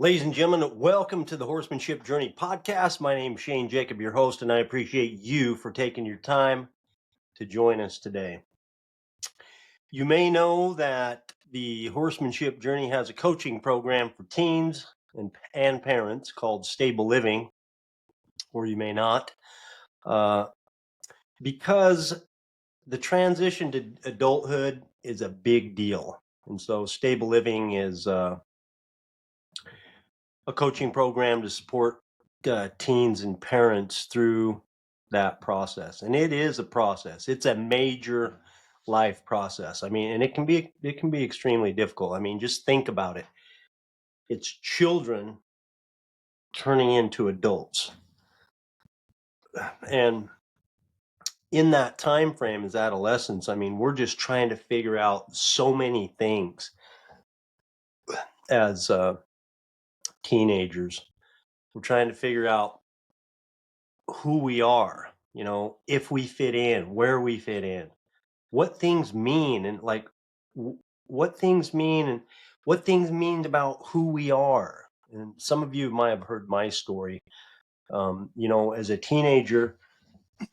Ladies and gentlemen, welcome to the Horsemanship Journey podcast. My name is Shane Jacob, your host, and I appreciate you for taking your time to join us today. You may know that the Horsemanship Journey has a coaching program for teens and parents called Stable Living, or you may not, because the transition to adulthood is a big deal. And so Stable Living is a coaching program to support teens and parents through that process. And it is a process. It's a major life process. I mean, and it can be extremely difficult. I mean, just think about it. It's children turning into adults. And in that time frame as adolescents, I mean, we're just trying to figure out so many things as teenagers. We're trying to figure out who we are, if we fit in, where we fit in, what things mean, and what things mean and what things mean about who we are. And some of you might have heard my story. As a teenager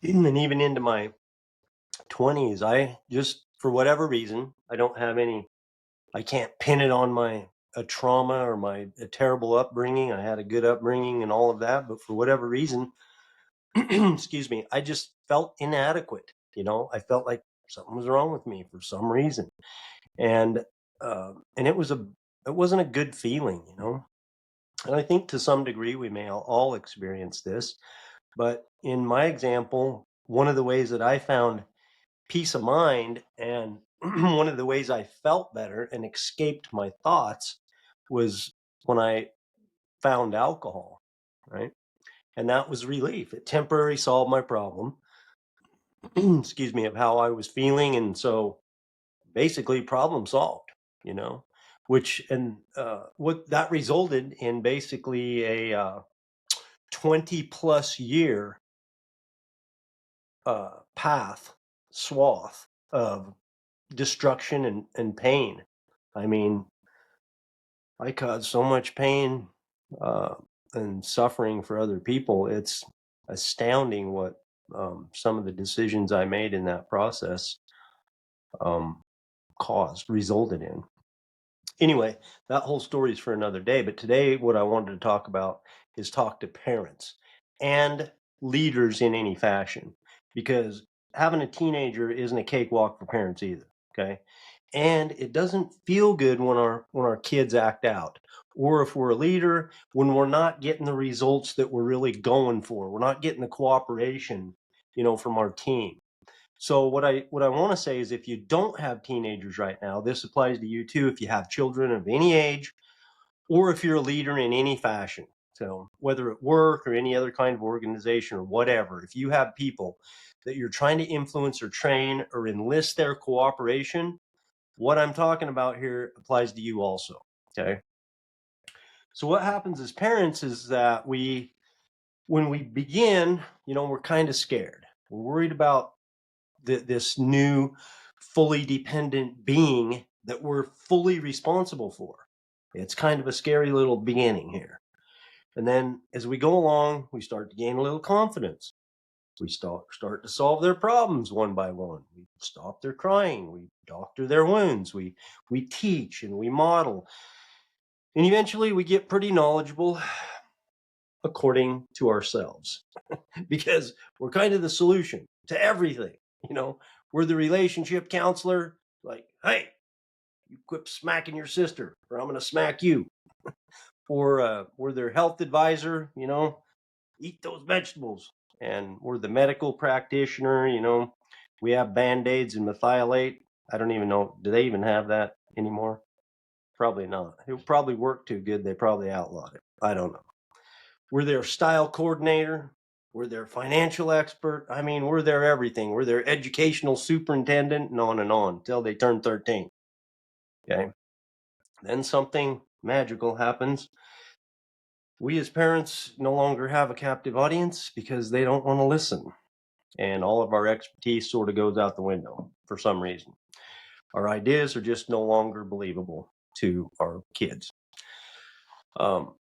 and even into my 20s, I just, for whatever reason, I can't pin it on a trauma or a terrible upbringing. I had a good upbringing and all of that, but for whatever reason, excuse me, I just felt inadequate. I felt like something was wrong with me for some reason. And it wasn't a good feeling, And I think to some degree we may all experience this. But in my example, one of the ways that I found peace of mind and one of the ways I felt better and escaped my thoughts was when I found alcohol, right? And that was relief. It temporarily solved my problem, excuse me, of how I was feeling. And so basically problem solved, what that resulted in basically a 20 plus year swath of destruction and pain. I mean, I caused so much pain and suffering for other people. It's astounding what some of the decisions I made in that process resulted in. Anyway, that whole story is for another day. But today, what I wanted to talk about is talk to parents and leaders in any fashion, because having a teenager isn't a cakewalk for parents either. Okay. And it doesn't feel good when our kids act out, or if we're a leader, when we're not getting the results that we're really going for. We're not getting the cooperation, from our team. So what I want to say is, if you don't have teenagers right now, this applies to you too. If you have children of any age, or if you're a leader in any fashion, so whether at work or any other kind of organization or whatever, if you have people that you're trying to influence or train or enlist their cooperation, what I'm talking about here applies to you also. Okay. So what happens as parents is that when we begin, we're kind of scared. We're worried about this new fully dependent being that we're fully responsible for. It's kind of a scary little beginning here. And then as we go along, we start to gain a little confidence. We start to solve their problems one by one. We stop their crying. We doctor their wounds. We teach and we model. And eventually we get pretty knowledgeable according to ourselves because we're kind of the solution to everything. We're the relationship counselor. Like, hey, you quit smacking your sister or I'm going to smack you. Or we're their health advisor, eat those vegetables. And we're the medical practitioner, we have Band-Aids and methylate. I don't even know. Do they even have that anymore? Probably not. It probably worked too good. They probably outlawed it. I don't know. We're their style coordinator. We're their financial expert. I mean, we're their everything. We're their educational superintendent and on until they turn 13. Okay. Then something magical happens. We as parents no longer have a captive audience because they don't want to listen. And all of our expertise sort of goes out the window for some reason. Our ideas are just no longer believable to our kids. Um,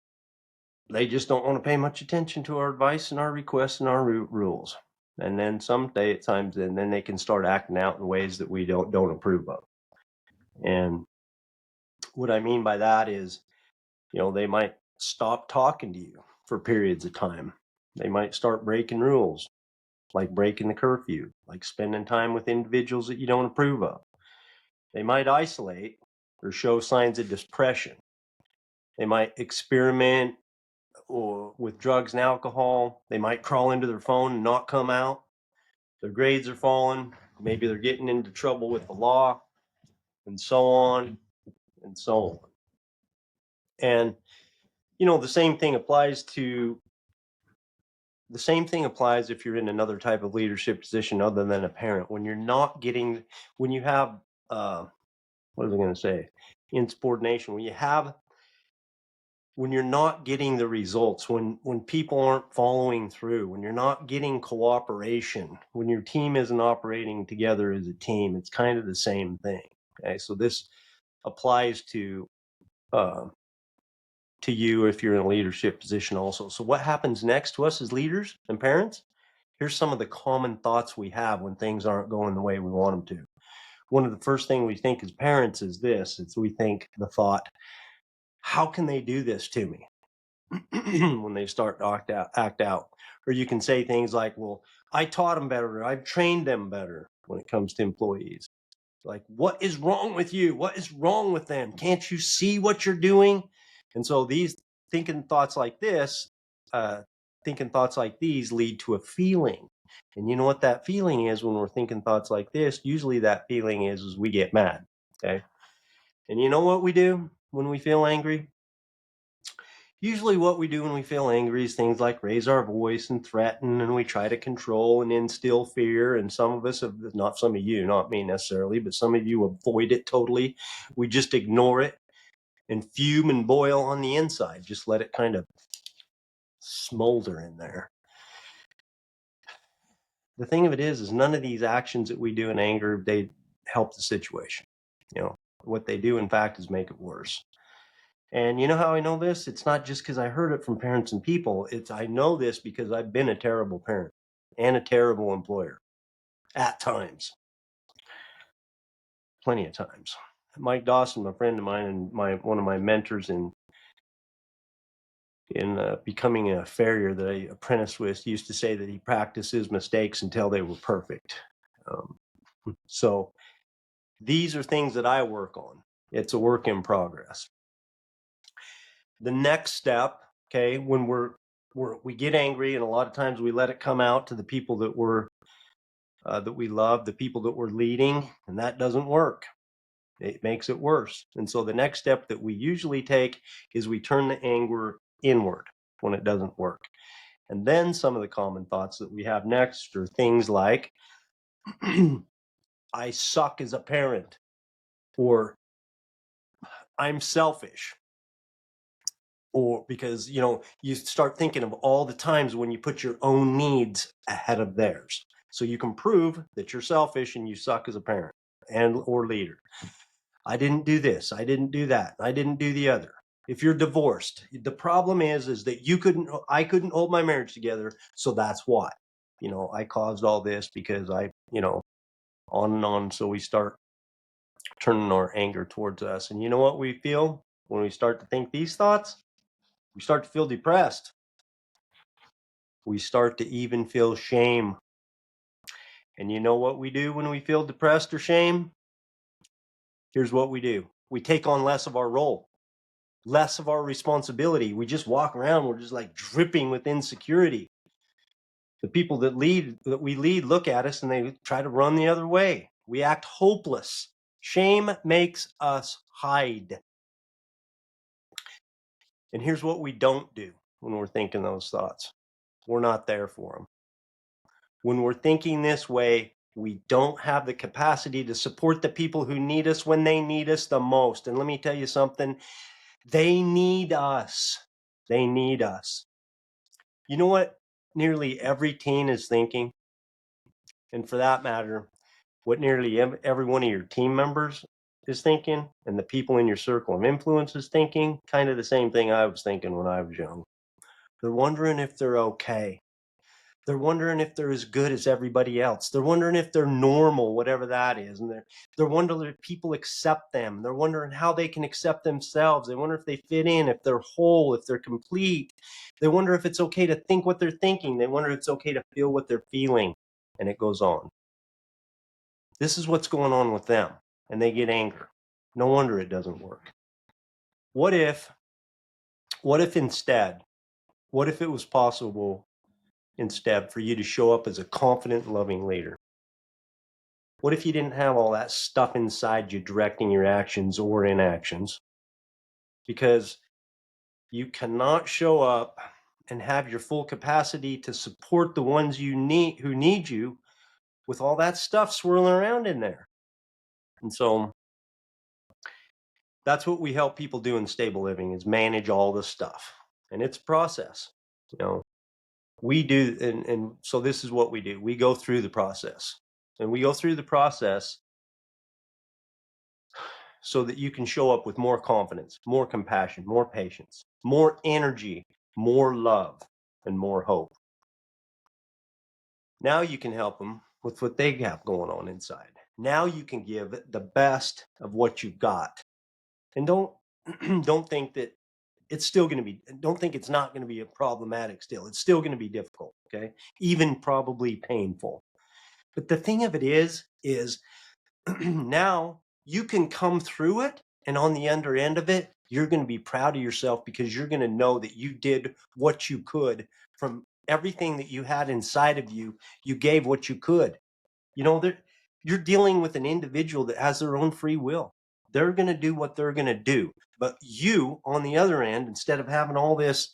they just don't want to pay much attention to our advice and our requests and our rules. And then times, and then they can start acting out in ways that we don't approve of. And what I mean by that is, they might stop talking to you for periods of time. They might start breaking rules, like breaking the curfew, like spending time with individuals that you don't approve of. They might isolate or show signs of depression. They might experiment with drugs and alcohol. They might crawl into their phone and not come out. Their grades are falling. Maybe they're getting into trouble with the law, and so on and so on. And the same thing applies if you're in another type of leadership position other than a parent. When you have what was I going to say? Insubordination. When you're not getting the results, when people aren't following through, when you're not getting cooperation, when your team isn't operating together as a team, it's kind of the same thing. Okay, so this applies to you if you're in a leadership position also. So what happens next to us as leaders and parents? Here's some of the common thoughts we have when things aren't going the way we want them to. One of the first things we think as parents is we think the thought, how can they do this to me? When they start to act out. Or you can say things like, well, I taught them better, or I've trained them better when it comes to employees. Like, what is wrong with you? What is wrong with them? Can't you see what you're doing? And so thinking thoughts like these lead to a feeling. And you know what that feeling is when we're thinking thoughts like this? Usually that feeling is we get mad. Okay. And you know what we do when we feel angry? Usually what we do when we feel angry is things like raise our voice and threaten, and we try to control and instill fear. And some of us, not some of you, not me necessarily, but some of you avoid it totally. We just ignore it and fume and boil on the inside. Just let it kind of smolder in there. The thing of it is none of these actions that we do in anger, they help the situation. What they do, in fact, is make it worse. And you know how I know this? It's not just because I heard it from parents and people. I know this because I've been a terrible parent and a terrible employer at times, plenty of times. Mike Dawson, a friend of mine and one of my mentors in becoming a farrier that I apprenticed with, used to say that he practiced his mistakes until they were perfect. So these are things that I work on. It's a work in progress. The next step, okay, when we get angry, and a lot of times we let it come out to the people that we love, the people that we're leading, and that doesn't work. It makes it worse. And so the next step that we usually take is we turn the anger inward when it doesn't work. And then some of the common thoughts that we have next are things like, I suck as a parent, or I'm selfish. Or because, you start thinking of all the times when you put your own needs ahead of theirs. So you can prove that you're selfish and you suck as a parent or leader. I didn't do this. I didn't do that. I didn't do the other. If you're divorced, the problem is that I couldn't hold my marriage together. So that's why, I caused all this because on and on. So we start turning our anger towards us. And you know what we feel when we start to think these thoughts? We start to feel depressed. We start to even feel shame. And you know what we do when we feel depressed or shame? Here's what we do. We take on less of our role, less of our responsibility. We just walk around, we're just like dripping with insecurity. The people that we lead look at us and they try to run the other way. We act hopeless. Shame makes us hide. And here's what we don't do when we're thinking those thoughts. We're not there for them. When we're thinking this way, we don't have the capacity to support the people who need us when they need us the most. And let me tell you something, They need us. They need us. You know what nearly every teen is thinking? And for that matter, what nearly every one of your team members is thinking, and the people in your circle of influence is thinking, kind of the same thing I was thinking when I was young. They're wondering if they're okay. They're wondering if they're as good as everybody else. They're wondering if they're normal, whatever that is. And they're wondering if people accept them. They're wondering how they can accept themselves. They wonder if they fit in, if they're whole, if they're complete. They wonder if it's okay to think what they're thinking. They wonder if it's okay to feel what they're feeling. And it goes on. This is what's going on with them. And they get angry. No wonder it doesn't work. What if instead, what if it was possible instead for you to show up as a confident, loving leader? What if you didn't have all that stuff inside you directing your actions or inactions? Because you cannot show up and have your full capacity to support the ones you need who need you with all that stuff swirling around in there. And so that's what we help people do in stable living, is manage all the stuff. And it's a process. You know, we do, and so this is what we do. We go through the process. And we go through the process so that you can show up with more confidence, more compassion, more patience, more energy, more love, and more hope. Now you can help them with what they have going on inside. Now you can give the best of what you've got. And don't don't think that it's still going to be, don't think it's not going to be a problematic still. It's still going to be difficult, okay? Even probably painful. But the thing of it is now you can come through it, and on the under end of it, you're going to be proud of yourself because you're going to know that you did what you could from everything that you had inside of you. You gave what you could. You know, you're dealing with an individual that has their own free will. They're going to do what they're going to do. But you, on the other end, instead of having all this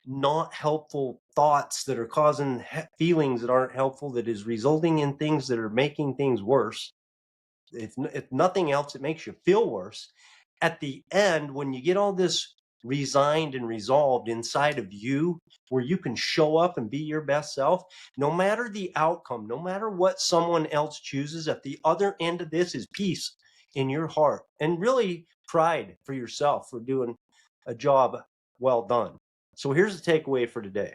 not helpful thoughts that are causing feelings that aren't helpful, that is resulting in things that are making things worse, if nothing else, it makes you feel worse. At the end, when you get all this resigned and resolved inside of you, where you can show up and be your best self, no matter the outcome, no matter what someone else chooses, at the other end of this is peace in your heart and really pride for yourself for doing a job well done. So here's the takeaway for today.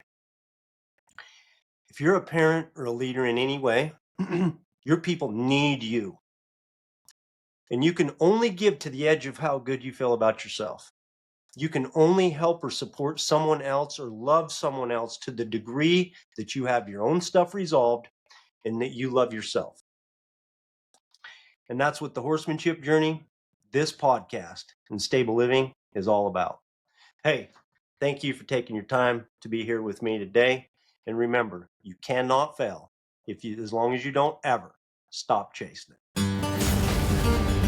If you're a parent or a leader in any way, your people need you. And you can only give to the edge of how good you feel about yourself. You can only help or support someone else or love someone else to the degree that you have your own stuff resolved and that you love yourself. And that's what the horsemanship journey, this podcast, and stable living is all about. Hey, thank you for taking your time to be here with me today. And remember, you cannot fail as long as you don't ever stop chasing it.